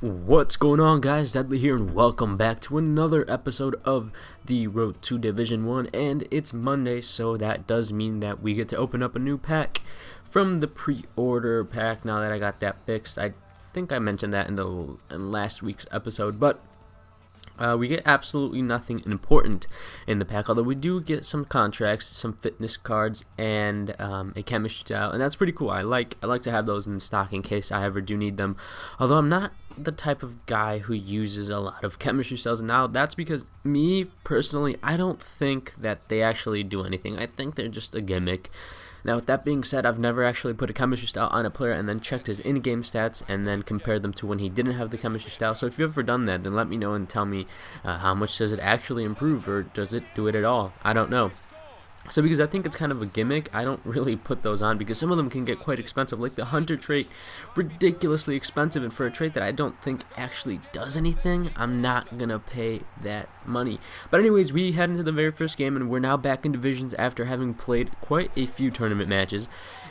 What's going on, guys? Deadly here, and welcome back to another episode of the Road to Division 1. And it's Monday, so that does mean that we get to open up a new pack from the pre-order pack. Now that I got that fixed, I think I mentioned that in last week's episode, but we get absolutely nothing important in the pack, although we do get some contracts, some fitness cards, and a chemistry tile, and that's pretty cool. I like to have those in stock in case I ever do need them, although I'm not the type of guy who uses a lot of chemistry cells. Now that's because me personally, I don't think that they actually do anything. I think they're just a gimmick. Now, with that being said, I've never actually put a chemistry style on a player and then checked his in-game stats and then compared them to when he didn't have the chemistry style. So if you've ever done that, then let me know and tell me how much does it actually improve, or does it do it at all? I don't know. So because I think it's kind of a gimmick, I don't really put those on because some of them can get quite expensive, like the Hunter trait, ridiculously expensive, and for a trait that I don't think actually does anything, I'm not going to pay that money. But anyways, we head into the very first game, and we're now back in divisions after having played quite a few tournament matches,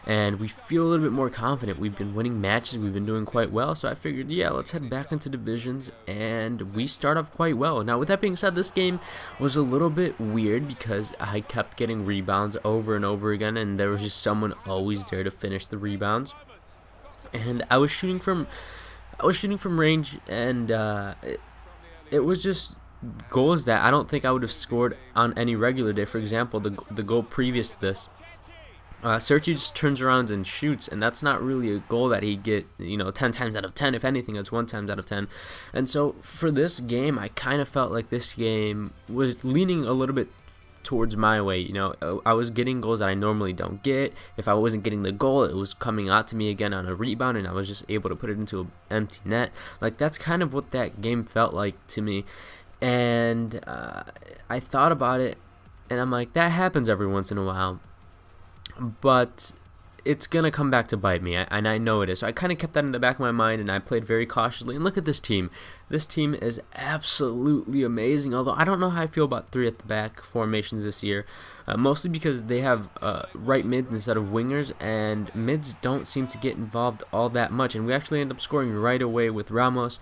and we feel a little bit more confident. We've been winning matches, we've been doing quite well, so I figured, yeah, let's head back into divisions, and we start off quite well. Now, with that being said, this game was a little bit weird because I kept getting rebounds over and over again, and there was just someone always there to finish the rebounds. And I was shooting from range, and it was just goals that I don't think I would have scored on any regular day. For example, the goal previous to this, Sergi just turns around and shoots, and that's not really a goal that he'd get, 10 times out of 10. If anything, it's 1 times out of 10. And so for this game, I kind of felt like this game was leaning a little bit towards my way. I was getting goals that I normally don't get. If I wasn't getting the goal, it was coming out to me again on a rebound, and I was just able to put it into an empty net. Like, that's kind of what that game felt like to me. And I thought about it, and I'm like, that happens every once in a while, but it's going to come back to bite me, and I know it is. So I kind of kept that in the back of my mind, and I played very cautiously. And look at this team. This team is absolutely amazing, although I don't know how I feel about 3 at the back formations this year, mostly because they have right mids instead of wingers, and mids don't seem to get involved all that much, and we actually end up scoring right away with Ramos.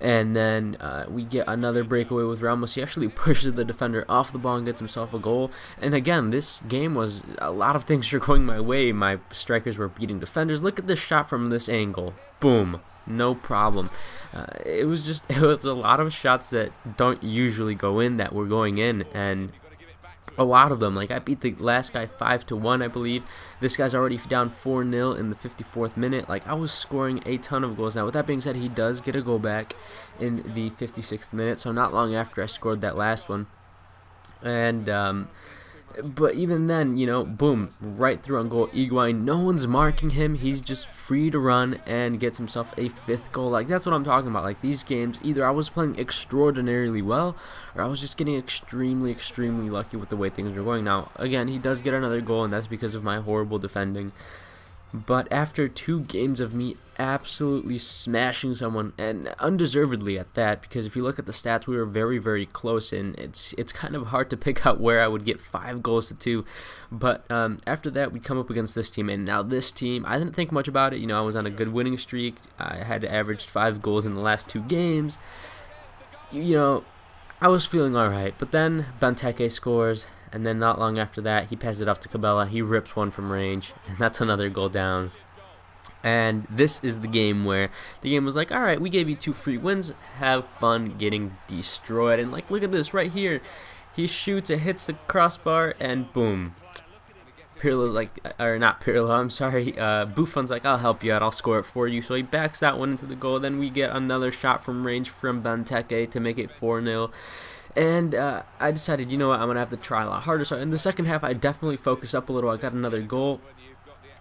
And then we get another breakaway with Ramos. He actually pushes the defender off the ball and gets himself a goal. And again, this game was a lot of things were going my way. My strikers were beating defenders. Look at this shot from this angle. Boom. No problem. It was a lot of shots that don't usually go in that were going in, and a lot of them. Like, I beat the last guy 5-1, I believe. This guy's already down 4-0 in the 54th minute. Like, I was scoring a ton of goals. Now, with that being said, he does get a goal back in the 56th minute, so not long after I scored that last one. And but even then, boom, right through on goal. Higuain, no one's marking him. He's just free to run and gets himself a 5th goal. Like, that's what I'm talking about. Like, these games, either I was playing extraordinarily well, or I was just getting extremely, extremely lucky with the way things were going. Now, again, he does get another goal, and that's because of my horrible defending. But after 2 games of me absolutely smashing someone, and undeservedly at that, because if you look at the stats, we were very, very close, and it's kind of hard to pick out where I would get 5 goals to 2. But after that, we come up against this team, and now this team, I didn't think much about it. I was on a good winning streak. I had averaged 5 goals in the last 2 games. I was feeling alright, but then Benteke scores. And then not long after that, he passes it off to Cabela. He rips one from range, and that's another goal down. And this is the game where the game was like, all right, we gave you 2 free wins. Have fun getting destroyed. And, like, look at this right here. He shoots, it hits the crossbar, and boom. Pirlo's like, or not Pirlo, I'm sorry. Buffon's like, I'll help you out. I'll score it for you. So he backs that one into the goal. Then we get another shot from range from Benteke to make it 4-0. And I decided, I'm going to have to try a lot harder. So in the second half, I definitely focused up a little. I got another goal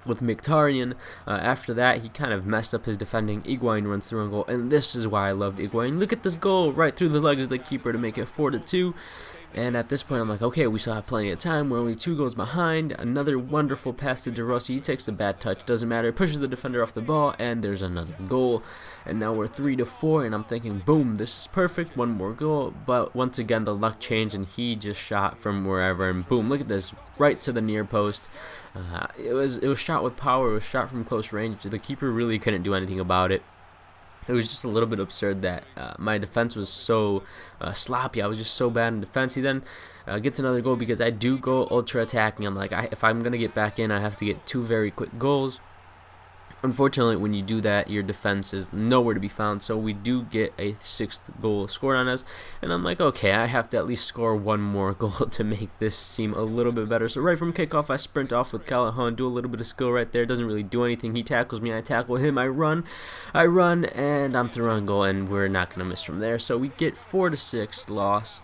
with Mkhitaryan. After that, he kind of messed up his defending. Higuain runs through a goal, and this is why I love Higuain. Look at this goal right through the legs of the keeper to make it 4-2. And at this point, I'm like, okay, we still have plenty of time. We're only 2 goals behind. Another wonderful pass to De Rossi. He takes a bad touch. Doesn't matter. Pushes the defender off the ball, and there's another goal. And now we're 3-4, and I'm thinking, boom, this is perfect. 1 more goal. But once again, the luck changed, and he just shot from wherever. And boom, look at this, right to the near post. It was shot with power. It was shot from close range. The keeper really couldn't do anything about it. it was just a little bit absurd that my defense was so sloppy. I was just so bad in defense. He then gets another goal because I do go ultra attacking. I'm like, if I'm going to get back in, I have to get 2 very quick goals. Unfortunately, when you do that, your defense is nowhere to be found, so we do get a 6th goal scored on us, and I'm like, okay, I have to at least score 1 more goal to make this seem a little bit better. So right from kickoff, I sprint off with Callahan, do a little bit of skill right there, doesn't really do anything. He tackles me, I tackle him, I run, and I'm through on goal, and we're not going to miss from there. So we get 4-6 loss.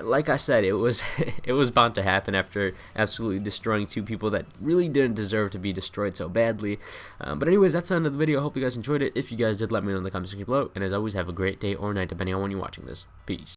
Like I said, it was it was bound to happen after absolutely destroying 2 people that really didn't deserve to be destroyed so badly. But anyways, that's the end of the video. I hope you guys enjoyed it. If you guys did, let me know in the comment section below. And as always, have a great day or night, depending on when you're watching this. Peace.